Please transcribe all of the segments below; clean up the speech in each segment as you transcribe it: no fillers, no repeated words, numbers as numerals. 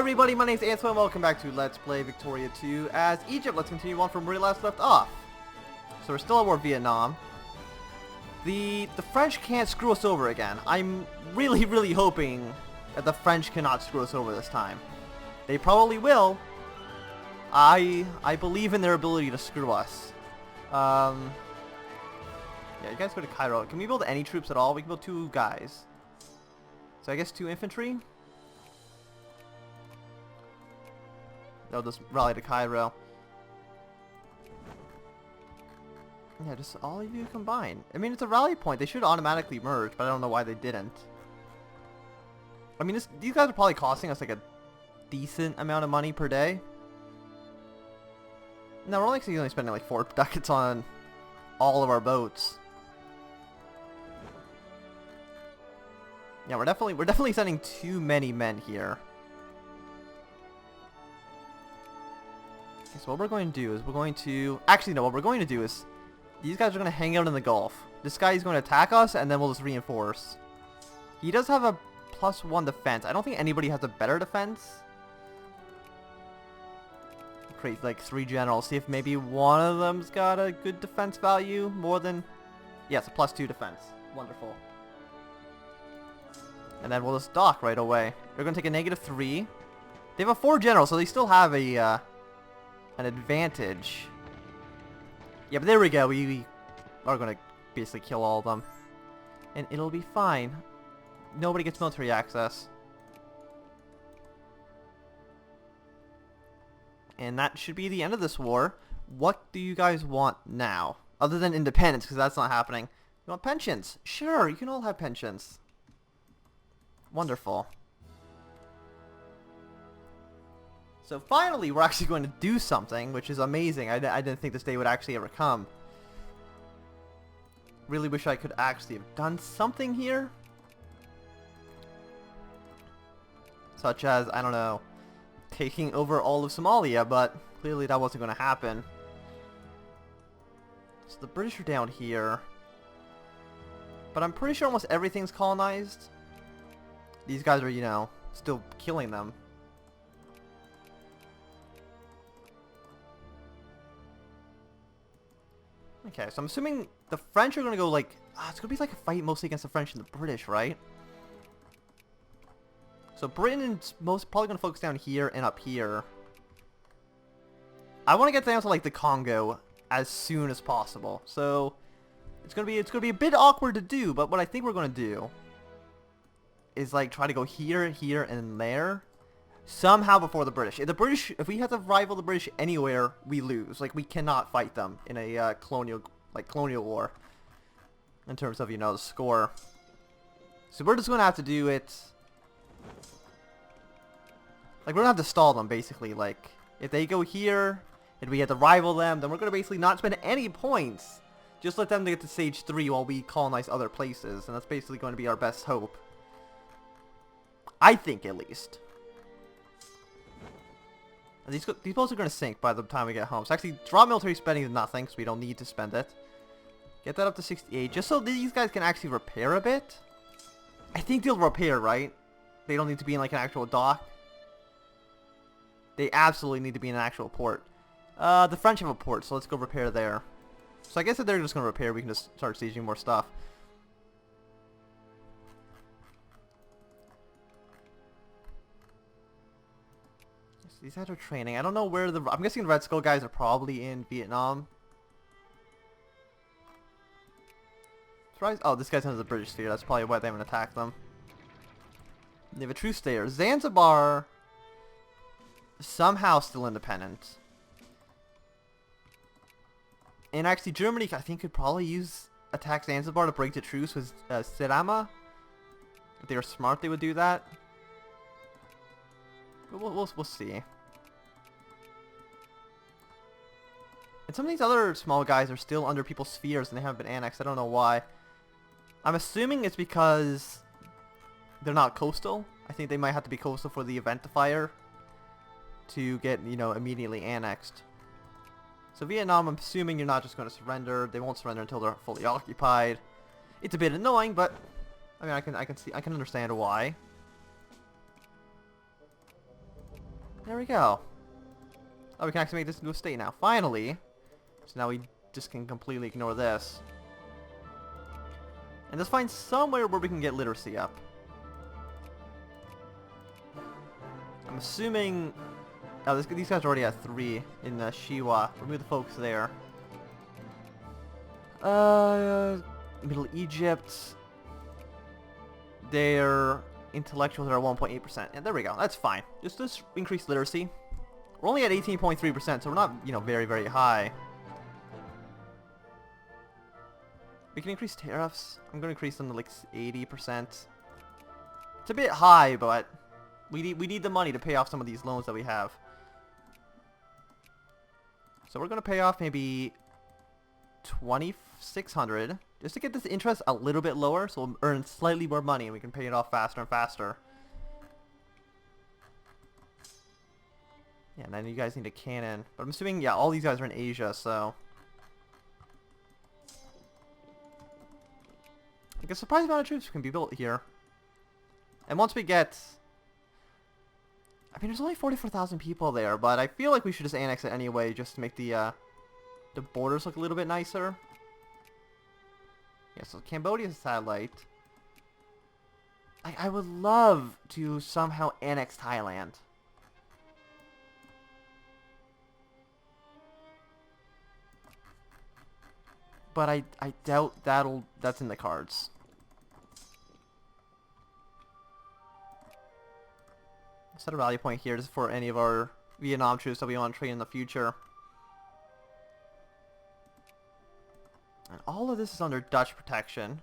everybody, my name's Antoine, welcome back to Let's Play Victoria 2 as Egypt. Let's continue on from where we last left off. So we're still at war with Vietnam. The French can't screw us over again. I'm really hoping that the French cannot screw us over this time. They probably will. I believe in their ability to screw us. Yeah, you guys go to Cairo. Can we build any troops at all? We can build 2 guys. So I guess 2 infantry? They'll just rally to Cairo. Yeah, just all of you combined. I mean, it's a rally point. They should automatically merge, but I don't know why they didn't. I mean, these guys are probably costing us like a decent amount of money per day. No, we're only spending like 4 ducats on all of our boats. Yeah, we're definitely sending too many men here. So what we're going to do is what we're going to do is these guys are going to hang out in the Gulf. This guy is going to attack us, and then we'll just reinforce. He does have a +1 defense. I don't think anybody has a better defense. Create like 3 generals. See if maybe one of them's got a good defense value more than... Yes, a +2 defense. Wonderful. And then we'll just dock right away. They're going to take a -3. They have a 4 general, so they still have a... an advantage. Yeah, but there we go. We are going to basically kill all of them. And it'll be fine. Nobody gets military access. And that should be the end of this war. What do you guys want now? Other than independence, because that's not happening. You want pensions? Sure, you can all have pensions. Wonderful. So finally, we're actually going to do something, which is amazing. I didn't think this day would actually ever come. Really wish I could actually have done something here. Such as, I don't know, taking over all of Somalia, but clearly that wasn't going to happen. So the British are down here. But I'm pretty sure almost everything's colonized. These guys are, you know, still killing them. Okay, so I'm assuming the French are going to go like... it's going to be like a fight mostly against the French and the British, right? So Britain's probably going to focus down here and up here. I want to get down to like the Congo as soon as possible. So it's going to be a bit awkward to do, but what I think we're going to do is like try to go here, here, and there. Somehow before the British. If we have to rival the British anywhere, we lose. Like, we cannot fight them in a colonial war. In terms of, you know, the score. So we're just going to have to do it. Like, we're going to have to stall them, basically. Like, if they go here, and we have to rival them, then we're going to basically not spend any points. Just let them get to stage 3 while we colonize other places. And that's basically going to be our best hope. I think, at least. These boats are going to sink by the time we get home. So actually, drop military spending to nothing, because we don't need to spend it. Get that up to 68, just so these guys can actually repair a bit. I think they'll repair, right? They don't need to be in like an actual dock. They absolutely need to be in an actual port. The French have a port, so let's go repair there. So I guess if they're just going to repair, we can just start sieging more stuff. These guys are training. I don't know where I'm guessing the Red Skull guys are probably in Vietnam. Oh, this guy's under the British sphere. That's probably why they haven't attacked them. They have a truce there. Zanzibar somehow still independent. And actually, Germany, I think, could probably attack Zanzibar to break the truce with Sirama. If they were smart, they would do that. But we'll see. And some of these other small guys are still under people's spheres and they haven't been annexed. I don't know why. I'm assuming it's because they're not coastal. I think they might have to be coastal for the Eventifier to get, you know, immediately annexed. So Vietnam, I'm assuming you're not just going to surrender. They won't surrender until they're fully occupied. It's a bit annoying, but I mean, I can understand why. There we go. Oh, we can actually make this into a state now. Finally. So now we just can completely ignore this. And just find somewhere where we can get literacy up. I'm assuming... Oh, these guys are already at 3 in Shiwa. Remove the folks there. Middle Egypt. Their intellectuals are at 1.8%. Yeah, there we go. That's fine. Just increase literacy. We're only at 18.3%, so we're not, you know, very, very high. We can increase tariffs. I'm going to increase them to like 80%. It's a bit high, but we need the money to pay off some of these loans that we have. So we're going to pay off maybe 2,600 just to get this interest a little bit lower, so we'll earn slightly more money and we can pay it off faster and faster. Yeah, and then you guys need a cannon. But I'm assuming, yeah, all these guys are in Asia, so... like a surprising amount of troops can be built here. And once we get... I mean, there's only 44,000 people there, but I feel like we should just annex it anyway, just to make the borders look a little bit nicer. Yeah, so Cambodia's a satellite. I would love to somehow annex Thailand. But I doubt that's in the cards. Set a rally point here just for any of our Vietnam troops that we want to train in the future. And all of this is under Dutch protection.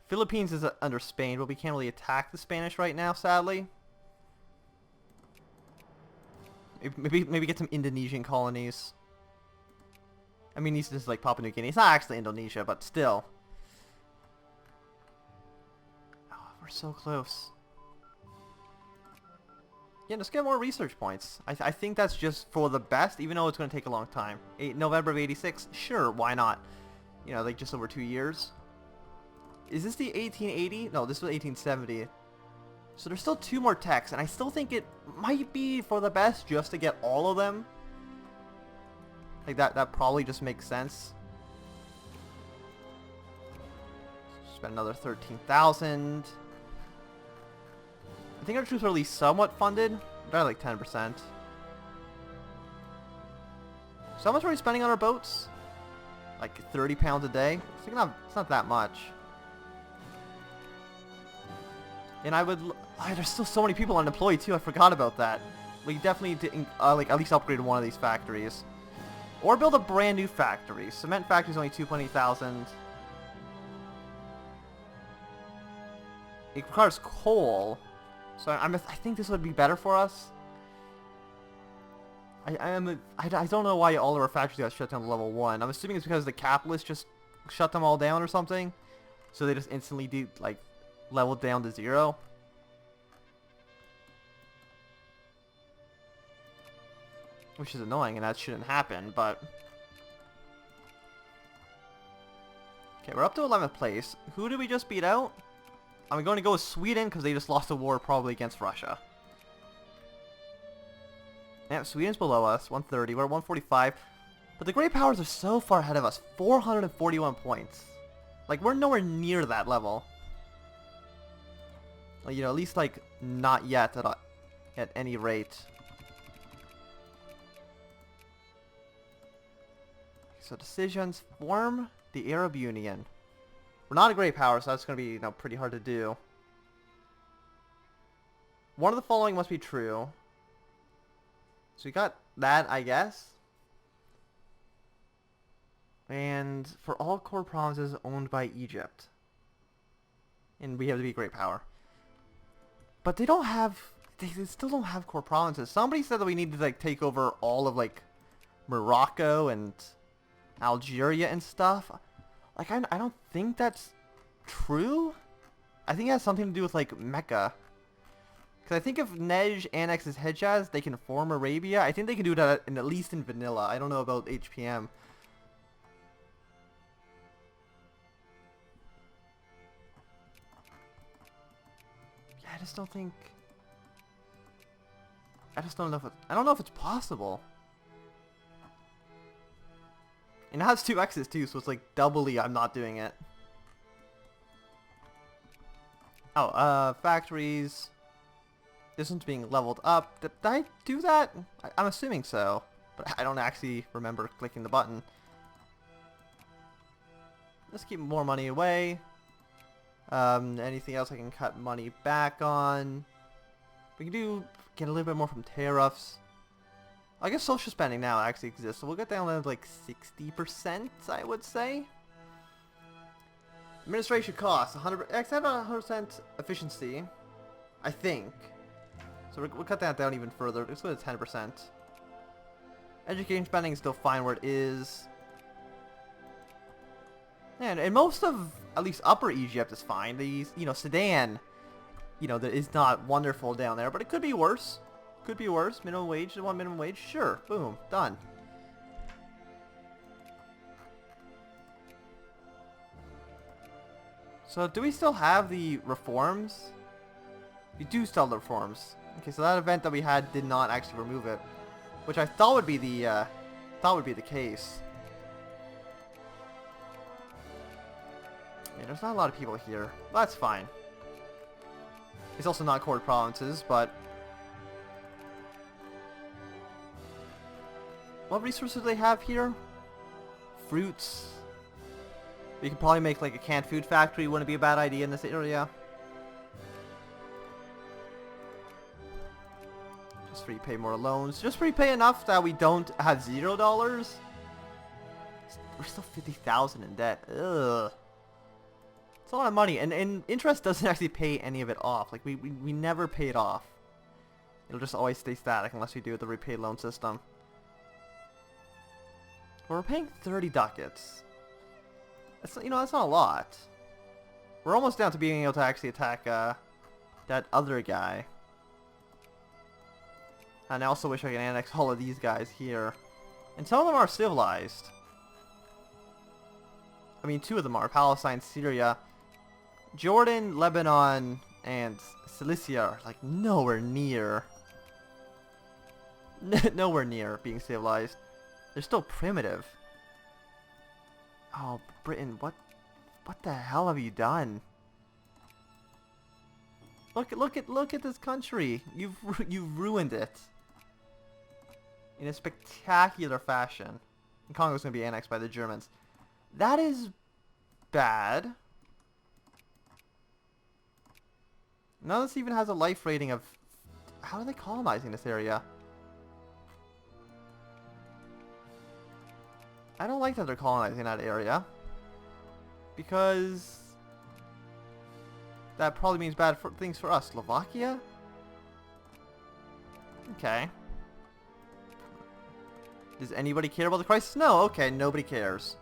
Philippines is under Spain, but we can't really attack the Spanish right now, sadly. Maybe get some Indonesian colonies. I mean, this is like Papua New Guinea. It's not actually Indonesia, but still. Oh, we're so close. Yeah, just get more research points. I think that's just for the best, even though it's going to take a long time. November of 86? Sure, why not? You know, like just over 2 years. Is this the 1880? No, this was 1870. So there's still 2 more techs, and I still think it might be for the best just to get all of them. Like that probably just makes sense. Spend another 13,000. I think our troops are at least somewhat funded. About like 10%. So how much are we spending on our boats? Like 30 pounds a day? It's not that much. And there's still so many people unemployed too. I forgot about that. We definitely need to like at least upgrade one of these factories. Or build a brand new factory. Cement factory is only 220,000. It requires coal. So I think this would be better for us. I don't know why all of our factories got shut down to level 1. I'm assuming it's because the capitalists just shut them all down or something. So they just instantly leveled down to 0. Which is annoying, and that shouldn't happen, but... okay, we're up to 11th place. Who did we just beat out? I'm going to go with Sweden, because they just lost a war probably against Russia. Yeah, Sweden's below us, 130. We're at 145. But the Great Powers are so far ahead of us. 441 points. Like, we're nowhere near that level. Well, you know, at least, like, not yet at any rate. So decisions: form the Arab Union. We're not a great power, so that's going to be, you know, pretty hard to do. One of the following must be true. So we got that, I guess. And for all core provinces owned by Egypt. And we have to be a great power. But they don't have... They still don't have core provinces. Somebody said that we need to, like, take over all of, like, Morocco and Algeria and stuff. Like, I don't think that's true. I think it has something to do with, like, Mecca. Because I think if Nej annexes Hejaz, they can form Arabia. I think they can do that at least in vanilla. I don't know about HPM. Yeah, I just don't think... I just don't know if I don't know if it's possible. And it has 2 X's too, so it's like doubly I'm not doing it. Oh, factories. This one's being leveled up. Did I do that? I'm assuming so, but I don't actually remember clicking the button. Let's keep more money away. Anything else I can cut money back on? We can get a little bit more from tariffs. I guess social spending now actually exists, so we'll get down to like 60%, I would say. Administration costs 100. Except 100% efficiency, I think. So we'll cut that down even further. Let's go to 10%. Education spending is still fine where it is. And most of, at least Upper Egypt is fine. These, Sudan, that is not wonderful down there, but it could be worse. Could be worse. Minimum wage, they want minimum wage? Sure. Boom. Done. So do we still have the reforms? We do still have the reforms. Okay, so that event that we had did not actually remove it, which I thought would be the case. Yeah, there's not a lot of people here. That's fine. It's also not core provinces, but what resources do they have here? Fruits. We could probably make like a canned food factory. Wouldn't be a bad idea in this area. Just repay more loans. Just repay enough that we don't have $0. We're still 50,000 in debt. Ugh. It's a lot of money, and interest doesn't actually pay any of it off. Like we never pay it off. It'll just always stay static unless we do the repay loan system. We're paying 30 ducats. That's that's not a lot. We're almost down to being able to actually attack that other guy. And I also wish I could annex all of these guys here. And some of them are civilized. I mean, 2 of them are. Palestine, Syria. Jordan, Lebanon, and Cilicia are like nowhere near. Nowhere near being civilized. They're still primitive. Oh, Britain, what the hell have you done? Look at this country. You've ruined it in a spectacular fashion. And Congo's gonna be annexed by the Germans. That is bad. Now this even has a life rating of... How are they colonizing this area? I don't like that they're colonizing that area. Because... that probably means bad things for us. Slovakia? Okay. Does anybody care about the crisis? No, okay, nobody cares.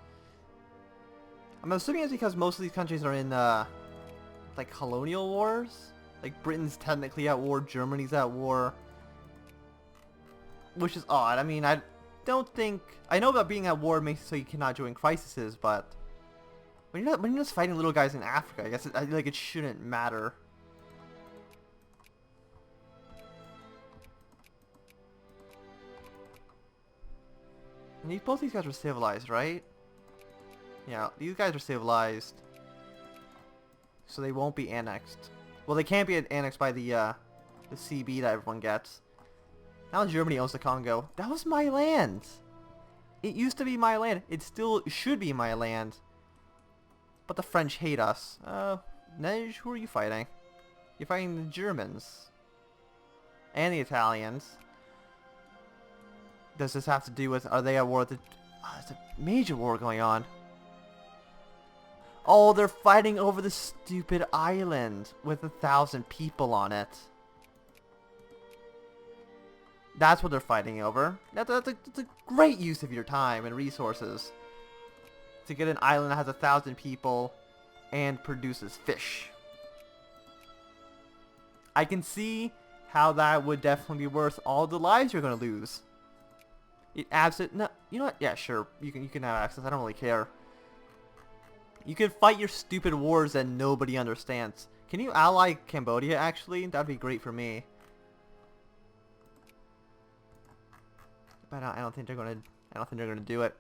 I'm assuming it's because most of these countries are in, like, colonial wars. Like, Britain's technically at war, Germany's at war. Which is odd. I mean, I don't think... I know that being at war makes it so you cannot join crises, but... When you're just fighting little guys in Africa, I guess it shouldn't matter. And both these guys are civilized, right? Yeah, these guys are civilized. So they won't be annexed. Well, they can't be annexed by the CB that everyone gets. Now Germany owns the Congo. That was my land! It used to be my land. It still should be my land. But the French hate us. Nej, who are you fighting? You're fighting the Germans. And the Italians. Does this have to do with... Are they at war with the... there's a major war going on. Oh, they're fighting over the stupid island with 1,000 people on it. That's what they're fighting over. That's a great use of your time and resources. To get an island that has 1,000 people and produces fish. I can see how that would definitely be worth all the lives you're going to lose. It absolutely... No, you know what? Yeah, sure. You can have access. I don't really care. You can fight your stupid wars that nobody understands. Can you ally Cambodia, actually? That'd be great for me. But I don't think they're gonna. I don't think they're gonna do it.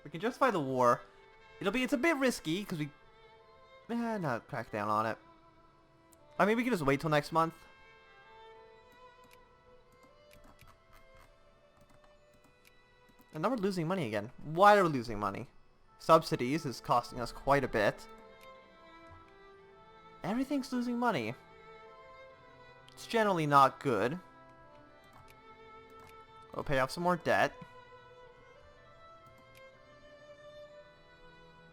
We can justify the war. It's a bit risky because we. No, crack down on it. I mean, we can just wait till next month. And now we're losing money again. Why are we losing money? Subsidies is costing us quite a bit. Everything's losing money. It's generally not good. We'll pay off some more debt.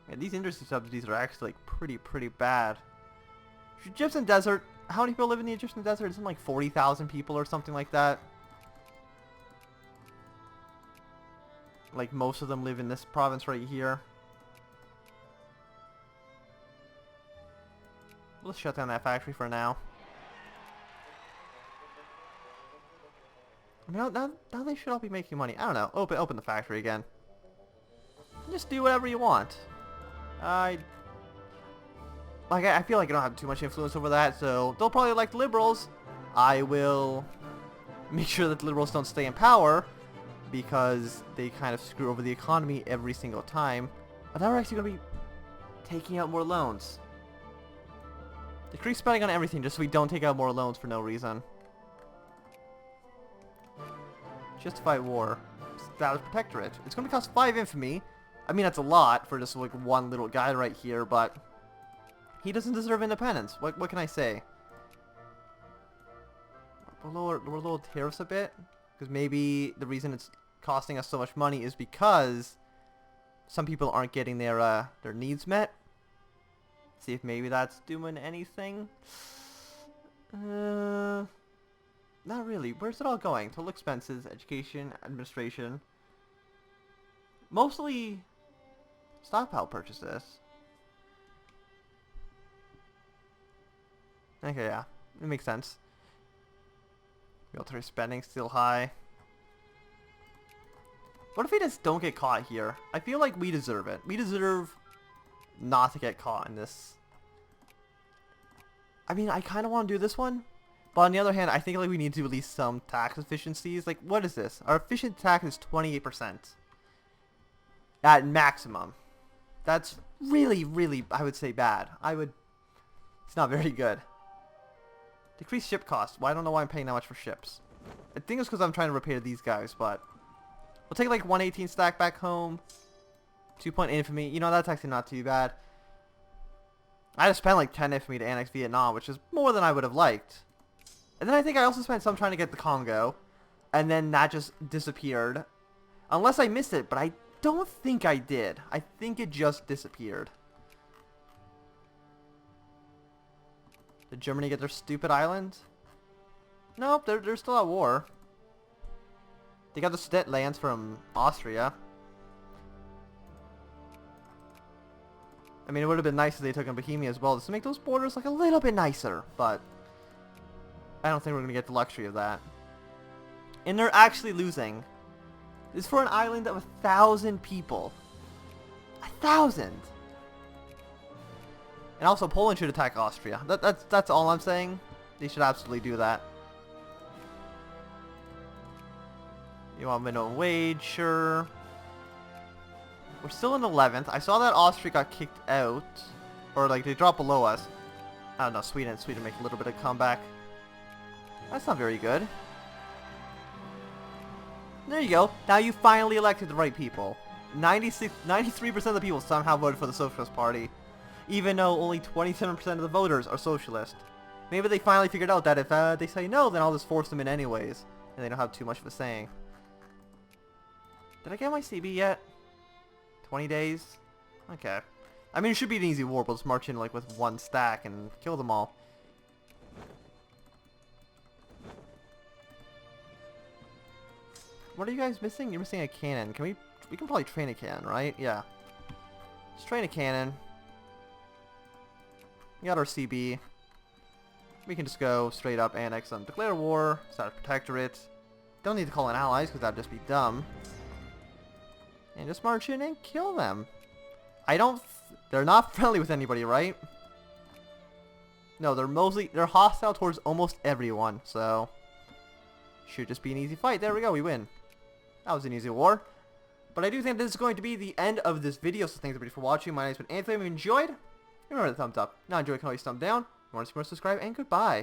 Yeah, these industry subsidies are actually like pretty bad. Egyptian desert. How many people live in the Egyptian desert? Isn't like 40,000 people or something like that? Like most of them live in this province right here. Let's shut down that factory for now. I mean, now they should all be making money. I don't know. Open the factory again. Just do whatever you want. I feel like I don't have too much influence over that, so they'll probably elect liberals. I will make sure that the liberals don't stay in power because they kind of screw over the economy every single time. But now we're actually going to be taking out more loans. Decrease spending on everything just so we don't take out more loans for no reason. Justify war. Establish protectorate. It's going to cost 5 infamy. I mean, that's a lot for just like one little guy right here, but he doesn't deserve independence. What can I say? We'll lower tariffs a bit, because maybe the reason it's costing us so much money is because some people aren't getting their needs met. See if maybe that's doing anything. Not really. Where's it all going? Total expenses, education, administration. Mostly stockpile purchases. Okay, yeah. It makes sense. Military spending still high. What if we just don't get caught here? I feel like we deserve it. We deserve not to get caught in this. I mean, I kind of want to do this one. But on the other hand, I think like we need to at least some tax efficiencies. Like, what is this? Our efficient tax is 28%. At maximum. That's really, I would say bad. It's not very good. Decrease ship costs. Well, I don't know why I'm paying that much for ships. I think it's because I'm trying to repair these guys, but we'll take like 118 stack back home. 2-point infamy. You know, that's actually not too bad. I had to spend like 10 infamy to annex Vietnam, which is more than I would have liked. And then I think I also spent some trying to get the Congo. And then that just disappeared. Unless I missed it, but I don't think I did. I think it just disappeared. Did Germany get their stupid island? Nope, they're still at war. They got the Sudet lands from Austria. I mean, it would have been nice if they took in Bohemia as well, just to make those borders like a little bit nicer, but I don't think we're going to get the luxury of that. And they're actually losing. This is for an island of 1,000 people. 1,000! And also, Poland should attack Austria. That's all I'm saying. They should absolutely do that. You want minimum wage? Sure. We're still in 11th. I saw that Austria got kicked out. Or, like, they dropped below us. I don't know, Sweden make a little bit of comeback. That's not very good. There you go. Now you finally elected the right people. 93% of the people somehow voted for the Socialist Party. Even though only 27% of the voters are socialist. Maybe they finally figured out that if they say no, then I'll just force them in anyways. And they don't have too much of a saying. Did I get my CB yet? 20 days? Okay. I mean, it should be an easy war. We'll just march in like with one stack and kill them all. What are you guys missing? You're missing a cannon. We can probably train a cannon, right? Yeah. Let's train a cannon. We got our CB. We can just go straight up annex them. Declare war. Start a protectorate. Don't need to call in allies because that'd just be dumb. And just march in and kill them. They're not friendly with anybody, right? No, they're hostile towards almost everyone, so Should just be an easy fight. There we go, we win. That was an easy war. But I do think this is going to be the end of this video, so thanks everybody for watching. My name's been Anthony. If you enjoyed, remember the thumbs up. Not enjoyed, can always thumb down. If you want to see more, subscribe, and goodbye.